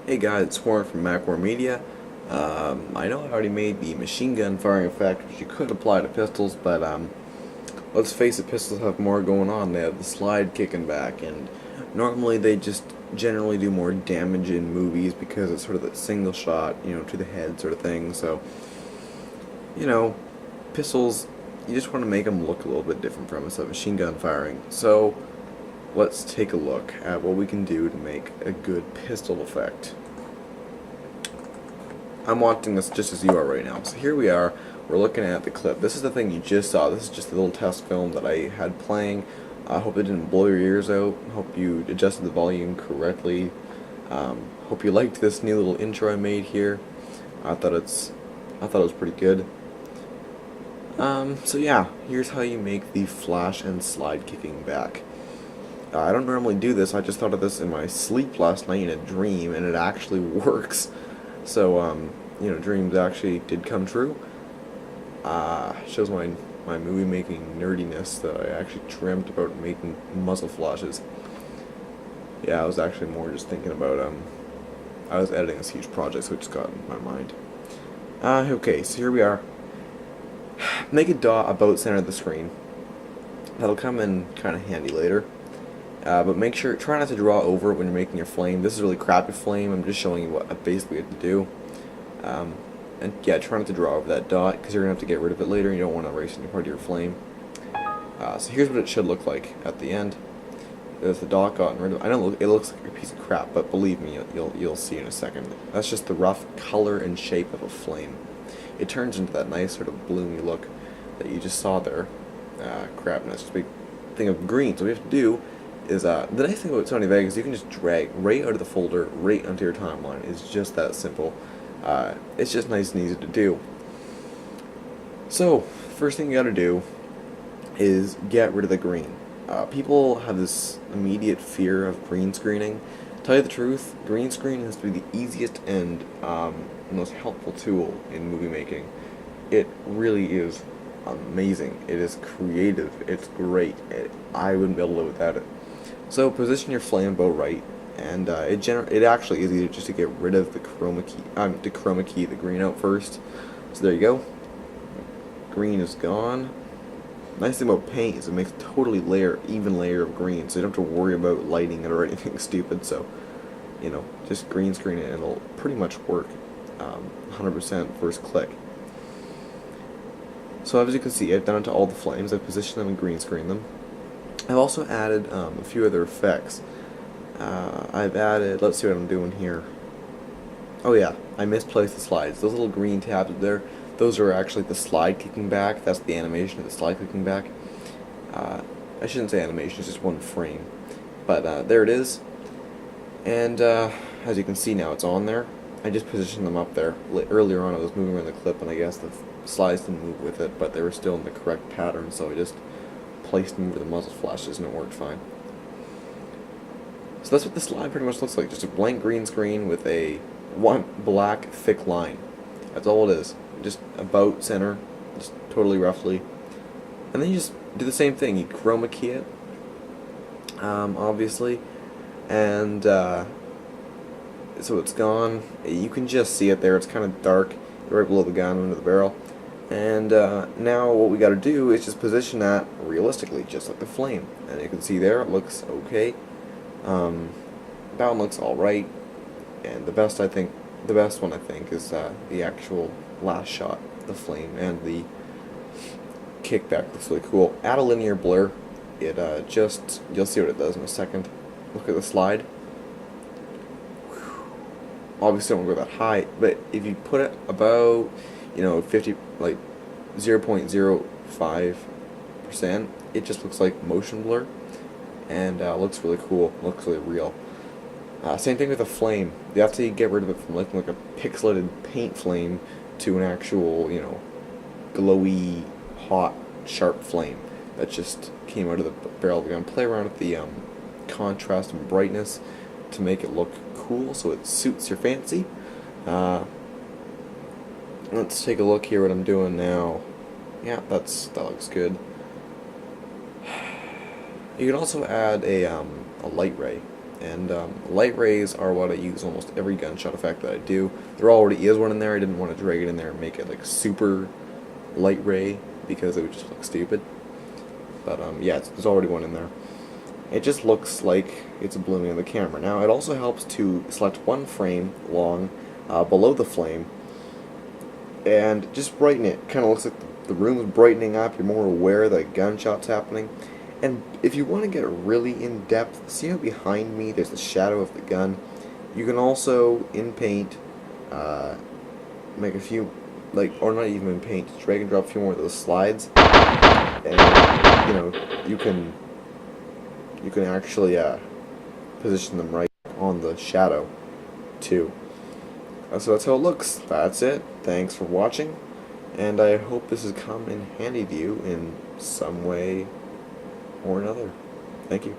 Hey guys, it's Warren from MacWarMedia. I know I already made the machine gun firing effect, which you could apply to pistols, but let's face it, pistols have more going on. They have the slide kicking back, and normally they just generally do more damage in movies because it's sort of that single shot, to the head sort of thing. So, pistols, you just want to make them look a little bit different from a machine gun firing. So, let's take a look at what we can do to make a good pistol effect. I'm watching this just as you are right now. So here we are, we're looking at the clip. This is the thing you just saw. This is just a little test film that I had playing. I hope it didn't blow your ears out. Hope you adjusted the volume correctly. Hope you liked this new little intro I made here. I thought it was pretty good. So yeah, here's how you make the flash and slide kicking back. I don't normally do this. I just thought of this in my sleep last night in a dream, and it actually works. So, dreams actually did come true. Shows my movie making nerdiness that I actually dreamt about making muzzle flashes. Yeah, I was actually more just thinking about, I was editing this huge project, so it just got in my mind. Okay, so here we are. Make a dot about center of the screen. That'll come in kind of handy later. But try not to draw over it when you're making your flame. This is a really crappy flame. I'm just showing you what I basically have to do. And yeah, try not to draw over that dot because you're going to have to get rid of it later and you don't want to erase any part of your flame. So here's what it should look like at the end. There's the dot gotten rid of. I know it looks like a piece of crap, but believe me, you'll see in a second. That's just the rough color and shape of a flame. It turns into that nice sort of bloomy look that you just saw there. Crap, and that's just a big thing of green. So what we have to do is, the nice thing about Sony Vegas, you can just drag right out of the folder, right onto your timeline. It's just that simple. It's just nice and easy to do. So, first thing you gotta do is get rid of the green. People have this immediate fear of green screening. To tell you the truth, green screen has to be the easiest and most helpful tool in movie making. It really is amazing. It is creative. It's great. I wouldn't be able to live without it. So position your flame about right, and it actually is easier just to get rid of the chroma key, the green out first. So there you go. Green is gone. Nice thing about paint is it makes a totally even layer of green, so you don't have to worry about lighting it or anything stupid. So, just green screen it and it'll pretty much work 100% first click. So as you can see, I've done it to all the flames. I've positioned them and green screened them. I've also added a few other effects. Let's see what I'm doing here. Oh yeah, I misplaced the slides. Those little green tabs up there, those are actually the slide kicking back. That's the animation of the slide kicking back. I shouldn't say animation, it's just one frame. But there it is. And as you can see now, it's on there. I just positioned them up there. Earlier on I was moving around the clip and I guess the slides didn't move with it, but they were still in the correct pattern, so I just placed them where the muzzle flashes and it worked fine. So that's what the slide pretty much looks like, just a blank green screen with one black thick line. That's all it is, just about center, just totally roughly. And then you just do the same thing, you chroma key it, obviously, and so it's gone. You can just see it there, it's kind of dark, right below the gun under the barrel. And now what we got to do is just position that realistically, just like the flame. And you can see there, it looks okay. That one looks alright. And the best one I think is the actual last shot, the flame, and the kickback looks really cool. Add a linear blur. You'll see what it does in a second. Look at the slide. Obviously, don't go that high, but if you put it about 50, like 0.05%, it just looks like motion blur, and looks really cool, looks really real. Same thing with a flame. You have to get rid of it from looking like a pixelated paint flame to an actual, glowy, hot, sharp flame that just came out of the barrel of the gun. Play around with the contrast and brightness to make it look cool, so it suits your fancy. Let's take a look here what I'm doing now. Yeah, that looks good. You can also add a light ray. And light rays are what I use almost every gunshot effect that I do. There already is one in there. I didn't want to drag it in there and make it like super light ray because it would just look stupid. But yeah, there's already one in there. It just looks like it's blooming on the camera. Now it also helps to select one frame long below the flame and just brighten it. Kind of looks like the room's brightening up. You're more aware that a gunshot's happening. And if you want to get really in depth, see how behind me there's the shadow of the gun. You can also in paint make a few, like, or not even in paint, just drag and drop a few more of those slides, and you know you can actually position them right on the shadow too. So that's how it looks. That's it. Thanks for watching, and I hope this has come in handy to you in some way or another. Thank you.